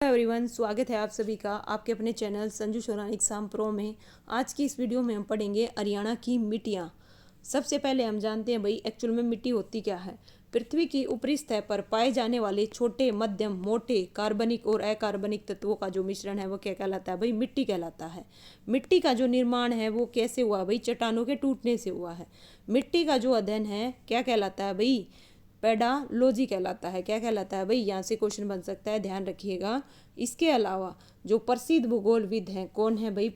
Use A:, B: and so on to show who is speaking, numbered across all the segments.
A: Everyone, स्वागत है आप सभी का आपके अपने channel Sanju Sheoran exam pro में। आज की इस वीडियो में हम पढ़ेंगे हरियाणा की मिट्टियाँ। सबसे पहले हम जानते हैं भाई एक्चुअल में मिट्टी होती क्या है। पृथ्वी की ऊपरी सतह पर पाए जाने वाले छोटे, मध्यम, मोटे, कार्बनिक और अकार्बनिक तत्वों का जो मिश्रण है वो क्या कहलाता है भाई? मिट्टी कहलाता है। मिट्टी का जो निर्माण है वो कैसे हुआ भाई? चट्टानों के टूटने से हुआ है। मिट्टी का जो अध्ययन है क्या कहलाता है भाई? पेडालॉजी कहलाता है। क्या कहलाता है भाई? यहाँ से क्वेश्चन बन सकता है, ध्यान रखिएगा। इसके अलावा जो प्रसिद्ध भूगोलविद हैं कौन है भाई?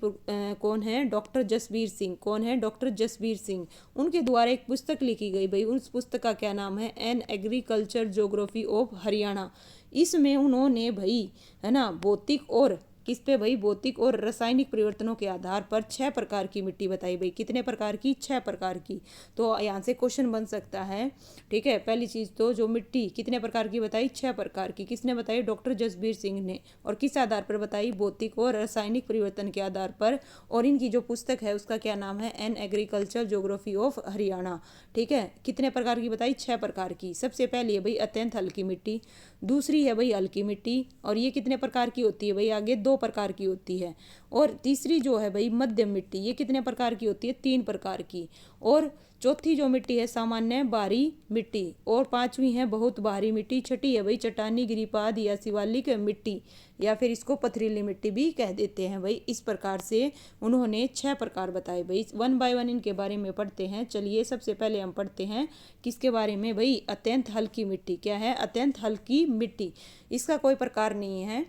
A: कौन है? डॉक्टर जसबीर सिंह। कौन है? डॉक्टर जसबीर सिंह। उनके द्वारा एक पुस्तक लिखी गई भाई, उस पुस्तक का क्या नाम है? An agriculture geography of Haryana. इसमें उन्होंने भाई है ना भौतिक और किस पे भाई? भौतिक और रासायनिक परिवर्तनों के आधार पर 6 प्रकार की मिट्टी बताई भाई। कितने प्रकार की? 6 प्रकार की। तो यहाँ से क्वेश्चन बन सकता है, ठीक है। पहली चीज़ तो जो मिट्टी कितने प्रकार की बताई? 6 प्रकार की। किसने बताई? डॉक्टर जसबीर सिंह ने। और किस आधार पर बताई? भौतिक और रासायनिक परिवर्तन के आधार पर। और इनकी जो पुस्तक है उसका क्या नाम है? An agriculture geography of Haryana, ठीक है। कितने प्रकार की बताई? 6 प्रकार की। सबसे पहली है भाई अत्यंत हल्की मिट्टी, दूसरी है भाई हल्की मिट्टी, और ये कितने प्रकार की होती है भाई? आगे 2 प्रकार की होती है। और तीसरी जो है भाई मध्यम मिट्टी, ये कितने प्रकार की होती है? 3 प्रकार की। और चौथी जो मिट्टी है सामान्य भारी मिट्टी, और पांचवी है बहुत भारी मिट्टी। छठी है भाई चट्टानी गिरिपाद या शिवालिक मिट्टी, या फिर इसको पथरीली मिट्टी भी कह देते हैं भाई। इस प्रकार से उन्होंने 6 प्रकार बताए भाई। 1 बाय 1 इनके बारे में पढ़ते हैं। चलिए सबसे पहले हम पढ़ते हैं किसके बारे में भाई? अत्यंत हल्की मिट्टी। क्या है? अत्यंत हल्की मिट्टी। इसका कोई प्रकार नहीं है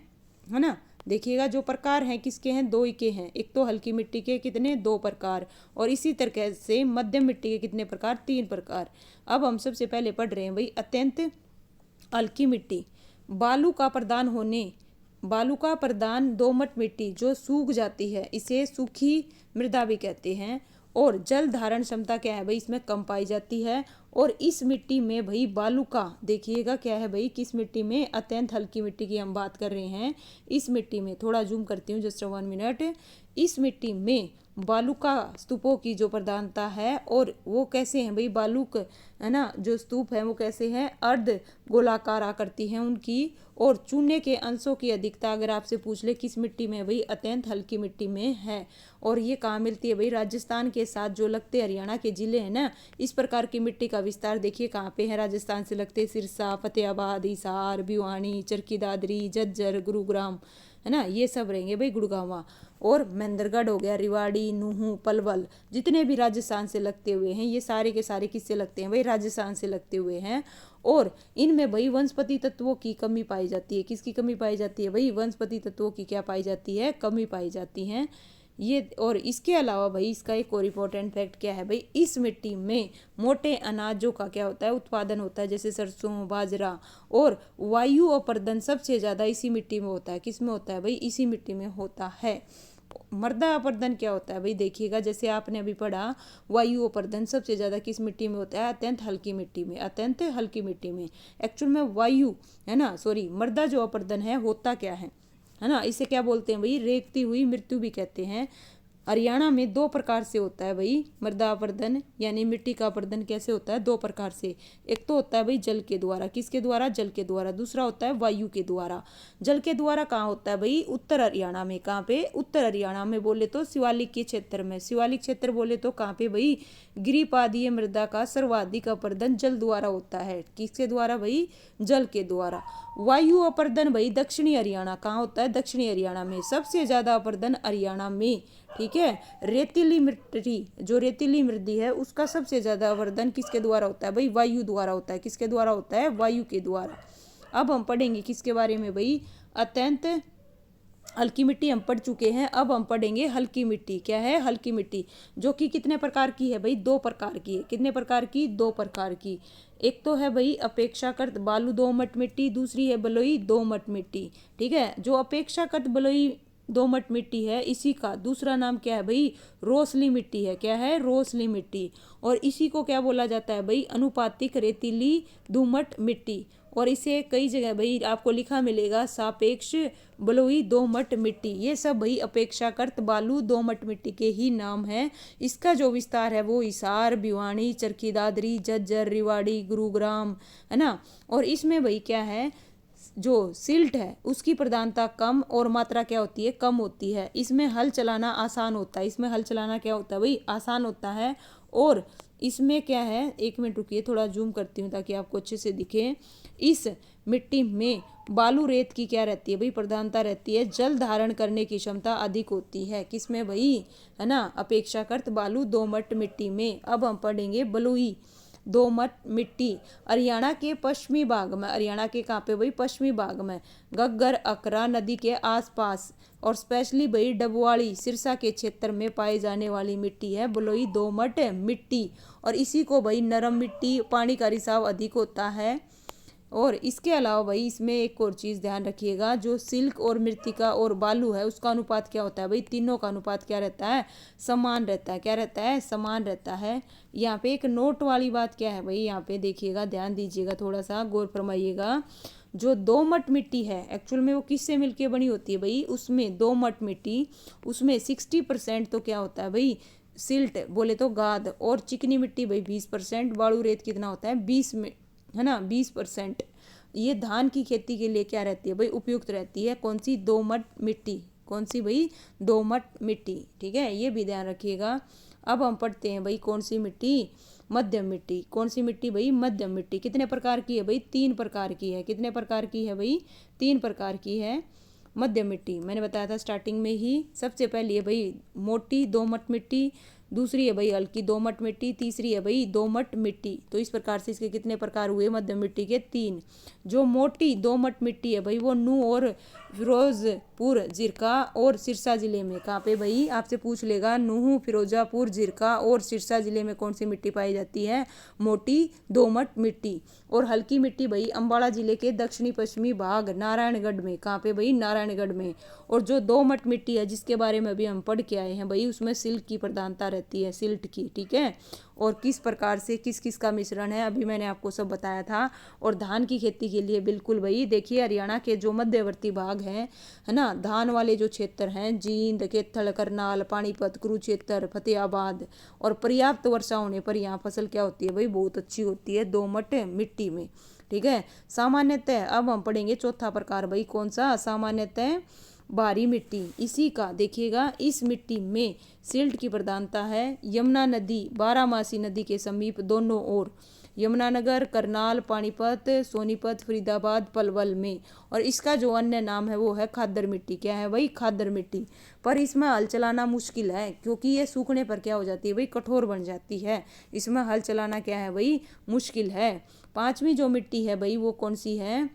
A: ना। देखिएगा जो प्रकार हैं किसके हैं? 2 ही के हैं। एक तो हल्की मिट्टी के कितने? 2 प्रकार। और इसी तरह से मध्यम मिट्टी के कितने प्रकार? 3 प्रकार। अब हम सबसे पहले पढ़ रहे हैं भाई अत्यंत हल्की मिट्टी। बालू का प्रदान होने बालू का प्रदान दोमट मिट्टी जो सूख जाती है, इसे सूखी मृदा भी कहते हैं। और जल धारण क्षमता क्या है भाई? इसमें कम पाई जाती है। और इस मिट्टी में भाई बालू का, देखिएगा क्या है भाई? किस मिट्टी में? अत्यंत हल्की मिट्टी की हम बात कर रहे हैं। इस मिट्टी में थोड़ा जूम करती हूँ, जस्ट 1 मिनट। इस मिट्टी में बालू का स्तूपों की जो प्रधानता है, और वो कैसे हैं भाई? बालू है ना जो स्तूप है वो कैसे हैं? अर्ध गोलाकार आकृति हैं उनकी। और चूने के अंशों की अधिकता अगर आपसे पूछ ले किस मिट्टी में भाई? अत्यंत हल्की मिट्टी में है। और ये कहाँ मिलती है भाई? राजस्थान के साथ जो लगते हरियाणा के जिले हैं ना, इस प्रकार की मिट्टी का विस्तार देखिए कहाँ पे है? राजस्थान से लगते सिरसा, फतेहाबाद, हिसार, भिवानी, चरखी दादरी, झज्जर, गुरुग्राम, है ना, ये सब रहेंगे भाई। गुड़गांवा और महेंद्रगढ़ हो गया, रिवाड़ी, नूहू, पलवल, जितने भी राजस्थान से लगते हुए हैं ये सारे के सारे किससे लगते हैं भाई? राजस्थान से लगते हुए हैं। और इनमें भाई वनस्पति तत्वों की कमी पाई जाती है। किसकी कमी पाई जाती है भाई? वनस्पति तत्वों की क्या पाई जाती है? कमी पाई जाती है ये। और इसके अलावा भाई इसका एक और इम्पोर्टेंट फैक्ट क्या है भाई? इस मिट्टी में मोटे अनाजों का क्या होता है? उत्पादन होता है, जैसे सरसों, बाजरा। और वायु अपर्दन सबसे ज़्यादा इसी मिट्टी में होता है। किस में होता है भाई? इसी मिट्टी में होता है। मृदा अपर्दन क्या होता है भाई? देखिएगा जैसे आपने अभी पढ़ा, वायु अपर्दन सबसे ज़्यादा किस मिट्टी में होता है? अत्यंत हल्की मिट्टी में। अत्यंत हल्की मिट्टी में एक्चुअल में वायु है ना, सॉरी, मृदा जो अपर्दन है होता क्या है ना, इसे क्या बोलते हैं भाई? रेखती हुई मृत्यु भी कहते हैं। हरियाणा में 2 प्रकार से होता है भाई मृदा अपर्दन, यानी मिट्टी का अपर्दन कैसे होता है? 2 प्रकार से। एक तो होता है भाई जल के द्वारा। किसके द्वारा? जल के द्वारा। दूसरा होता है वायु के द्वारा। जल के द्वारा कहाँ होता है भाई? उत्तर हरियाणा में। कहाँ पे? उत्तर हरियाणा में बोले तो शिवालिक के क्षेत्र में। शिवालिक क्षेत्र बोले तो कहाँ पे भाई? गिरिपादीय मृदा का सर्वाधिक अपर्दन जल द्वारा होता है। किसके द्वारा भाई? जल के द्वारा। वायु अपर्दन भाई दक्षिणी हरियाणा। कहाँ होता है? दक्षिणी हरियाणा में। सबसे ज्यादा अपर्दन हरियाणा में, ठीक है। रेतीली मिट्टी, जो रेतीली मृदा है उसका सबसे ज्यादा अपर्दन किसके द्वारा होता है भाई? वायु द्वारा होता है। किसके द्वारा होता है? वायु के द्वारा। अब हम पढ़ेंगे किसके बारे में भाई? अत्यंत हल्की मिट्टी हम पढ़ चुके हैं। अब हम पढ़ेंगे हल्की मिट्टी। क्या है? हल्की मिट्टी, जो कि कितने प्रकार की है भाई? 2 प्रकार की है। कितने प्रकार की? 2 प्रकार की। एक तो है भाई अपेक्षाकृत बालू दोमट मिट्टी, दूसरी है बलुई दोमट मिट्टी, ठीक है। जो अपेक्षाकृत बलुई दोमट मिट्टी है इसी का दूसरा नाम क्या है भाई? रोसली मिट्टी है। क्या है? रोसली मिट्टी। और इसी को क्या बोला जाता है भाई? अनुपातिक रेतीली दोमट मिट्टी। और इसे कई जगह भाई आपको लिखा मिलेगा सापेक्ष बलुई दोमट मिट्टी। ये सब भाई अपेक्षाकृत बालू दोमट मिट्टी के ही नाम है। इसका जो विस्तार है वो हिसार, भिवानी, चरखी दादरी, झज्जर, रिवाड़ी, गुरुग्राम, है ना। और इसमें भाई क्या है? जो सिल्ट है उसकी प्रधानता कम और मात्रा क्या होती है, कम होती है। इसमें हल चलाना आसान होता है, इसमें हल चलाना क्या होता है भाई, आसान होता है। और इसमें क्या है, एक मिनट रुकिए, थोड़ा जूम करती हूँ ताकि आपको अच्छे से दिखे। इस मिट्टी में बालू रेत की क्या रहती है भाई, प्रधानता रहती है। जल धारण करने की क्षमता अधिक होती है, किसमें भाई, है ना, अपेक्षाकृत बालू दोमट मिट्टी में। अब हम पढ़ेंगे बलुई दोमट मिट्टी हरियाणा के पश्चिमी भाग में, हरियाणा के कहाँ पे भाई, पश्चिमी भाग में, घग्गर अकरा नदी के आसपास और स्पेशली भाई डबवाड़ी सिरसा के क्षेत्र में पाई जाने वाली मिट्टी है बलुई दोमट मिट्टी। और इसी को भाई नरम मिट्टी, पानी का रिसाव अधिक होता है। और इसके अलावा भाई इसमें एक और चीज़ ध्यान रखिएगा, जो सिल्क और मृत्तिका और बालू है उसका अनुपात क्या होता है भाई, तीनों का अनुपात क्या रहता है, समान रहता है। क्या रहता है, समान रहता है। यहाँ पे एक नोट वाली बात क्या है भाई, यहाँ पे देखिएगा, ध्यान दीजिएगा, थोड़ा सा गौर फरमाइएगा। जो दोमट मिट्टी है एक्चुअल में वो किससे मिलके बनी होती है भाई, उसमें दोमट मिट्टी, उसमें 60% तो क्या होता है भाई, सिल्ट बोले तो गाद, और चिकनी मिट्टी भाई 20%, बालू रेत कितना होता है 20 में, है ना, 20%। ये धान की खेती के लिए क्या रहती है भाई, उपयुक्त रहती है। कौन सी, दोमट मिट्टी, कौन सी भाई, दोमट मिट्टी, ठीक है, ये भी ध्यान रखिएगा। अब हम पढ़ते हैं भाई कौन सी मिट्टी, मध्यम मिट्टी। कौन सी मिट्टी भाई, मध्यम मिट्टी। कितने प्रकार की है भाई, 3 प्रकार की है। कितने प्रकार की है भाई, 3 प्रकार की है मध्यम मिट्टी। मैंने बताया था स्टार्टिंग में ही। सबसे पहली है भाई मोटी दोमट मिट्टी, दूसरी है भाई हल्की दोमट मिट्टी, तीसरी है भाई दोमट मिट्टी। तो इस प्रकार से इसके कितने प्रकार हुए मध्यम मिट्टी के, 3। जो मोटी दोमट मिट्टी है भाई वो नूह और फिरोजपुर, जिरका और सिरसा जिले में, कहाँ पे भाई, आपसे पूछ लेगा, नूह, फिरोजापुर, जिरका और सिरसा जिले में कौन सी मिट्टी पाई जाती है, मोटी दोमट मिट्टी। और हल्की मिट्टी भाई अम्बाड़ा जिले के दक्षिणी पश्चिमी भाग नारायणगढ़ में, कहाँ पे भाई, नारायणगढ़ में। और जो दोमट मिट्टी है जिसके बारे में अभी हम पढ़ के आए हैं भाई, उसमें सिल्ट की प्रधानता रहती है, सिल्ट की, ठीक है। और किस प्रकार से किस किस का मिश्रण है अभी मैंने आपको सब बताया था। और धान की खेती के लिए बिल्कुल भाई देखिए, हरियाणा के जो मध्यवर्ती भाग हैं, है ना, धान वाले जो क्षेत्र हैं, जींद, कैथल, करनाल, पानीपत, कुरुक्षेत्र, फतेहाबाद, और पर्याप्त वर्षा होने पर यहाँ फसल क्या होती है भाई, बहुत अच्छी होती है दोमट मिट्टी में, ठीक है। सामान्यतः अब हम पढ़ेंगे चौथा प्रकार भाई, कौन सा, सामान्यतः भारी मिट्टी। इसी का देखिएगा, इस मिट्टी में सिल्ट की प्रधानता है। यमुना नदी, बारामासी नदी के समीप दोनों ओर, यमुनानगर, करनाल, पानीपत, सोनीपत, फरीदाबाद, पलवल में। और इसका जो अन्य नाम है वो है खादर मिट्टी। क्या है भाई, खादर मिट्टी। पर इसमें हल चलाना मुश्किल है, क्योंकि ये सूखने पर क्या हो जाती है भाई, कठोर बन जाती है। इसमें हल चलाना क्या है भाई, मुश्किल है। 5वीं जो मिट्टी है भाई वो कौन सी है,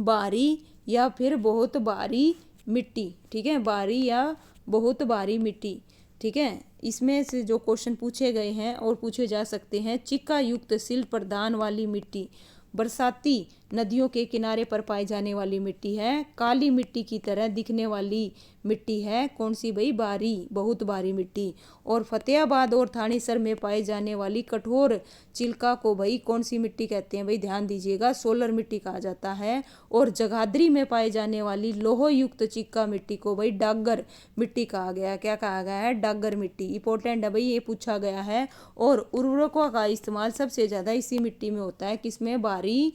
A: भारी या फिर बहुत भारी मिट्टी, ठीक है, भारी या बहुत भारी मिट्टी, ठीक है। इसमें से जो क्वेश्चन पूछे गए हैं और पूछे जा सकते हैं, चिक्का युक्त सिल्ट प्रधान वाली मिट्टी बरसाती नदियों के किनारे पर पाई जाने वाली मिट्टी है। काली मिट्टी की तरह दिखने वाली मिट्टी है कौन सी भाई, भारी, बहुत भारी मिट्टी। और फतेहाबाद और थानेसर में पाई जाने वाली कठोर चिल्का को भाई कौन सी मिट्टी कहते हैं भाई, ध्यान दीजिएगा, सोलर मिट्टी कहा जाता है। और जगाधरी में पाई जाने वाली लोह युक्त चिक्का मिट्टी को भाई डागर मिट्टी कहा गया है। क्या कहा गया है, डागर मिट्टी। इंपॉर्टेंट है भाई, ये पूछा गया है। और उर्वरकों का इस्तेमाल सबसे ज़्यादा इसी मिट्टी में होता है, किसमें, भारी,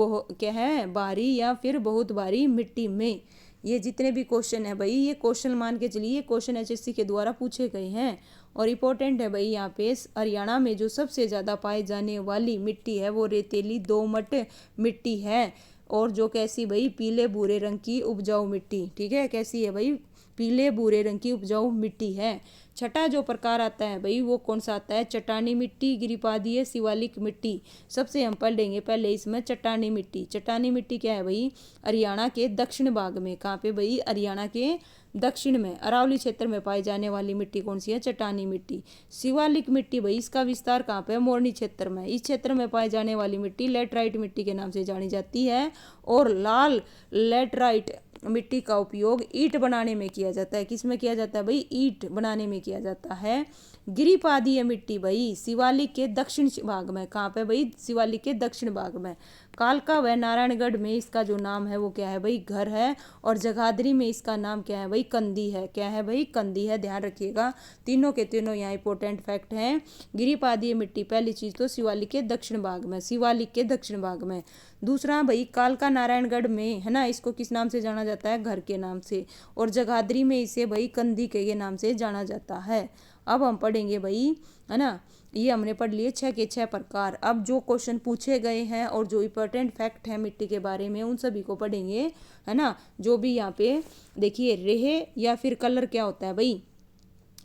A: क्या है, भारी या फिर बहुत भारी मिट्टी में। ये जितने भी क्वेश्चन है भाई, ये क्वेश्चन मान के चलिए, क्वेश्चन एचएससी के द्वारा पूछे गए हैं। और इम्पोर्टेंट है भाई, यहाँ पे हरियाणा में जो सबसे ज़्यादा पाई जाने वाली मिट्टी है वो रेतीली दोमट मिट्टी है। और जो कैसी भाई, पीले भूरे रंग की उपजाऊ मिट्टी, ठीक है, कैसी है भाई, पीले भूरे रंग की उपजाऊ मिट्टी है। छठा जो प्रकार आता है भाई वो कौन सा आता है, चट्टानी मिट्टी, गिरिपादीय, शिवालिक मिट्टी। सबसे हम पढ़ लेंगे पहले इसमें चट्टानी मिट्टी। चट्टानी मिट्टी क्या है भाई, हरियाणा के दक्षिण भाग में, कहाँ पे भाई, हरियाणा के दक्षिण में अरावली क्षेत्र में पाई जाने वाली मिट्टी कौन सी है, चट्टानी मिट्टी। शिवालिक मिट्टी भाई इसका विस्तार कहाँ पे है, मोरनी क्षेत्र में। इस क्षेत्र में पाई जाने वाली मिट्टी लेटराइट मिट्टी के नाम से जानी जाती है। और लाल लेटराइट मिट्टी का उपयोग ईंट बनाने में किया जाता है। किस में किया जाता है भाई, ईंट बनाने में किया जाता है। गिरिपादीय मिट्टी भाई शिवालिक के दक्षिण भाग में, कहाँ पे भाई, शिवालिक के दक्षिण भाग में। कालका व नारायणगढ़ में इसका जो नाम है वो क्या है भाई, घर है। और जगाधरी में इसका नाम क्या है भाई, कंदी है। क्या है भाई, कंदी है, ध्यान रखिएगा। तीनों के तीनों यहाँ इंपॉर्टेंट फैक्ट हैं। गिरिपादीय मिट्टी, पहली चीज तो शिवालिक के दक्षिण भाग में, शिवालिक के दक्षिण भाग में। दूसरा भाई कालका नारायणगढ़ में है ना, इसको किस नाम से जाना जाता है, घर के नाम से। और जगाधरी में इसे भाई कंदी के नाम से जाना जाता है। अब हम पढ़ेंगे भाई, है ना, ये हमने पढ़ लिए 6 के 6 प्रकार। अब जो क्वेश्चन पूछे गए हैं और जो इंपॉर्टेंट फैक्ट है मिट्टी के बारे में उन सभी को पढ़ेंगे, है ना। जो भी यहाँ पे देखिए रेह या फिर कलर क्या होता है भाई,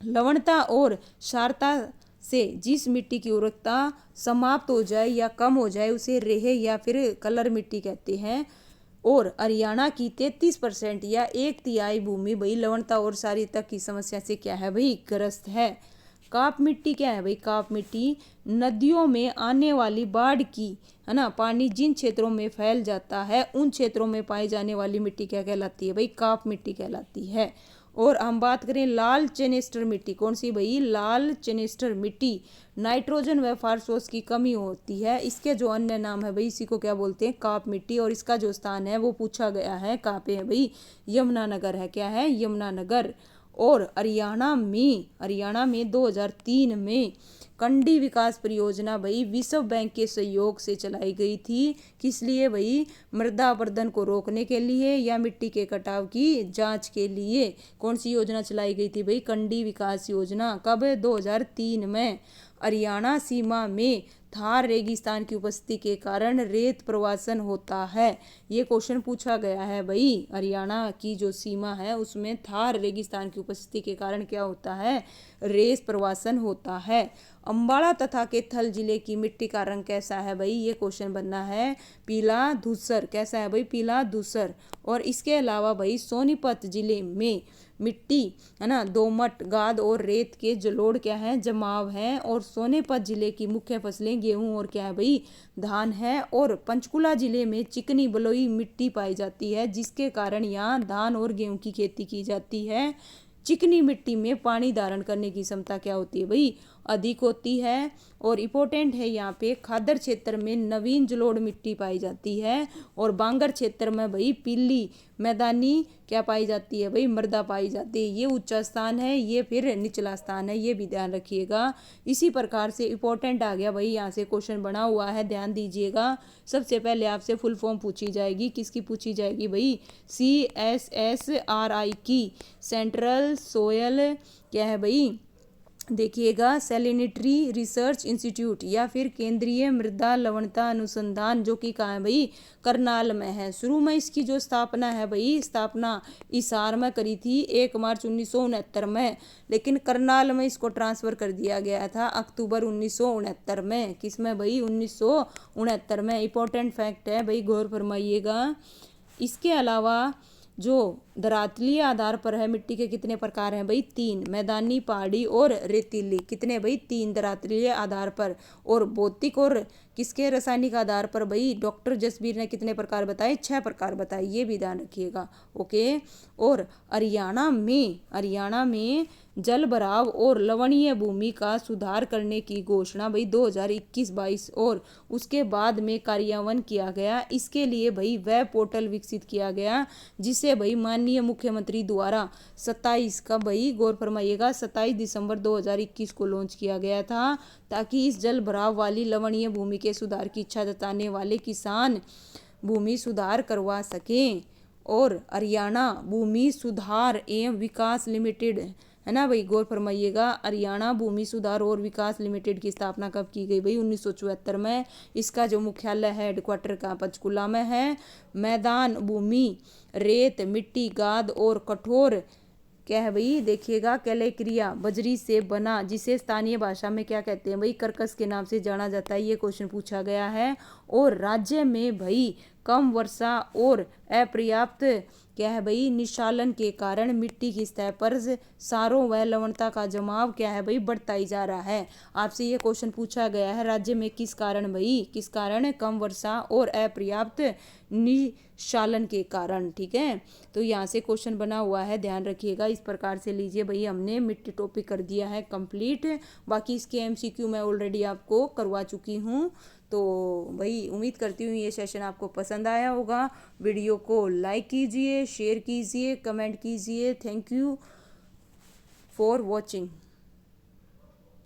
A: लवणता और क्षारता से जिस मिट्टी की उर्वरकता समाप्त हो जाए या कम हो जाए उसे रेह या फिर कलर मिट्टी कहते हैं। और हरियाणा की 33% या 1/3 भूमि भाई लवणता और क्षारीयता की समस्या से क्या है भाई, ग्रस्त है। काप मिट्टी क्या है भाई, काप मिट्टी नदियों में आने वाली बाढ़ की, है ना, पानी जिन क्षेत्रों में फैल जाता है उन क्षेत्रों में पाई जाने वाली मिट्टी क्या कहलाती है भाई, काप मिट्टी कहलाती है। और हम बात करें लाल चेनेस्टर मिट्टी, कौन सी भाई, लाल चेनेस्टर मिट्टी, नाइट्रोजन व फास्फोरस की कमी होती है। इसके जो अन्य नाम है भाई, इसी को क्या बोलते हैं, काप मिट्टी। और इसका जो स्थान है वो पूछा गया है, कहाँ पे है भाई, यमुनानगर है। क्या है, यमुनानगर। और हरियाणा में 2003 में कंडी विकास परियोजना भाई विश्व बैंक के सहयोग से चलाई गई थी। किस लिए भाई, मृदा अपरदन को रोकने के लिए या मिट्टी के कटाव की जांच के लिए। कौन सी योजना चलाई गई थी भाई, कंडी विकास योजना। कब, 2003 में। हरियाणा सीमा में थार रेगिस्तान की उपस्थिति के कारण रेत प्रवासन होता है। ये क्वेश्चन पूछा गया है भाई, हरियाणा की जो सीमा है उसमें थार रेगिस्तान की उपस्थिति के कारण क्या होता है, रेत प्रवासन होता है। अंबाला तथा कैथल जिले की मिट्टी का रंग कैसा है भाई, ये क्वेश्चन बनना है, पीला धूसर। कैसा है भाई, पीला धूसर। और इसके अलावा भाई सोनीपत जिले में मिट्टी, है ना, दोमट, गाद और रेत के जलोढ़ क्या है, जमाव है। और सोनीपत जिले की मुख्य फसलें गेहूं और क्या है भाई, धान है। और पंचकुला जिले में चिकनी बलुई मिट्टी पाई जाती है जिसके कारण यहाँ धान और गेहूं की खेती की जाती है। चिकनी मिट्टी में पानी धारण करने की क्षमता क्या होती है भाई, अधिक होती है। और इम्पोर्टेंट है यहाँ पे, खादर क्षेत्र में नवीन जलोढ़ मिट्टी पाई जाती है। और बांगर क्षेत्र में भाई पीली मैदानी क्या पाई जाती है भाई, मृदा पाई जाती है। ये ऊंचा स्थान है, ये फिर निचला स्थान है, ये भी ध्यान रखिएगा। इसी प्रकार से इंपॉर्टेंट आ गया भाई, यहाँ से क्वेश्चन बना हुआ है, ध्यान दीजिएगा। सबसे पहले आपसे फुल फॉर्म पूछी जाएगी, किसकी पूछी जाएगी भाई, CSSRI की, सेंट्रल सोयल क्या है भाई, देखिएगा, सैलिनिटरी रिसर्च इंस्टीट्यूट या फिर केंद्रीय मृदा लवणता अनुसंधान, जो कि कहाँ है भाई, करनाल में है। शुरू में इसकी जो स्थापना है भाई, स्थापना हिसार में करी थी 1 मार्च 1969 में, लेकिन करनाल में इसको ट्रांसफर कर दिया गया था अक्टूबर 1969 में। किस में भाई, 1969 में। इंपॉर्टेंट फैक्ट है भाई, गौर फरमाइएगा। इसके अलावा जो धरातलीय आधार पर है मिट्टी के कितने प्रकार हैं भाई, 3, मैदानी, पहाड़ी और रेतीली। कितने भाई, 3 धरातलीय आधार पर। और भौतिक और किसके रासायनिक आधार पर भाई, डॉक्टर जसबीर ने कितने प्रकार बताए, 6 प्रकार बताए, ये भी ध्यान रखिएगा। ओके। और हरियाणा में जल भराव और लवणीय भूमि का सुधार करने की घोषणा भाई 2021-22 और उसके बाद में कार्यान्वयन किया गया। इसके लिए भाई वेब पोर्टल विकसित किया गया जिसे भाई माननीय मुख्यमंत्री द्वारा 27 का भाई, गौर फरमाइएगा, 27 दिसंबर 2021 को लॉन्च किया गया था, ताकि इस जल भराव वाली लवणीय भूमि के सुधार की इच्छा जताने वाले किसान भूमि सुधार करवा सकें। और हरियाणा भूमि सुधार एवं विकास लिमिटेड, है ना भाई, गौर फरमाइएगा, हरियाणा भूमि सुधार और विकास लिमिटेड की स्थापना कब की गई भाई, 1974 में। इसका जो मुख्यालय है, हेडक्वार्टर का पंचकुला में है। मैदान भूमि, रेत, मिट्टी, गाद और कठोर क्या है भाई, देखिएगा, कैलेक्रिया बजरी से बना, जिसे स्थानीय भाषा में क्या कहते हैं भाई, कर्कस के नाम से जाना जाता है। ये क्वेश्चन पूछा गया है। और राज्य में भाई कम वर्षा और अपर्याप्त क्या है भाई, निशालन के कारण मिट्टी की सतह पर सारों व लवणता का जमाव क्या है भाई, बढ़ता ही जा रहा है। आपसे ये क्वेश्चन पूछा गया है, राज्य में किस कारण भाई, किस कारण, कम वर्षा और अपर्याप्त निशालन के कारण। ठीक है, तो यहाँ से क्वेश्चन बना हुआ है, ध्यान रखिएगा। इस प्रकार से लीजिए भाई, हमने मिट्टी टॉपिक कर दिया है कंप्लीट। बाकी इसके MCQ मैं ऑलरेडी आपको करवा चुकी हूँ, तो भाई उम्मीद करती हूँ ये सेशन आपको पसंद आया होगा। वीडियो को लाइक कीजिए, शेयर कीजिए, कमेंट कीजिए। Thank you for watching.